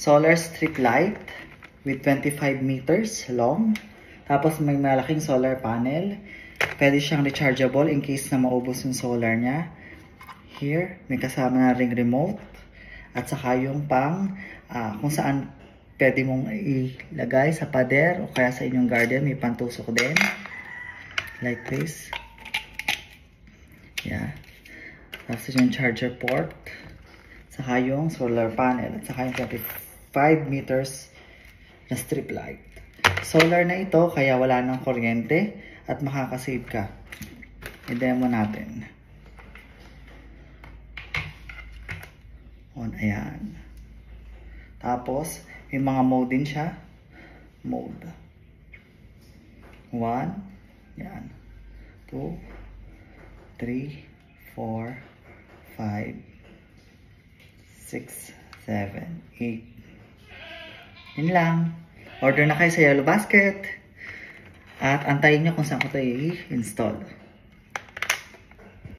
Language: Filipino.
solar strip light with 25 meters long. Tapos may malaking solar panel. Pwede siyang rechargeable in case na maubos yung solar niya. Here, may kasama na ring remote. At saka yung pang kung saan pwede mong ilagay sa pader o kaya sa inyong garden. May pantusok din. Like this. Yeah. Tapos yung charger port. Saka yung solar panel. At saka yung 25 meters na strip light. Solar na ito kaya wala nang kuryente at makakasave ka. I-demo natin. On, ayan. Tapos, may mga mode din siya. Mode. 1. Yan. 2. 3. 4. 5. 6. 7. 8. Yun lang. Order na kayo sa Yellow Basket. At antayin nyo kung saan ko ito i-install.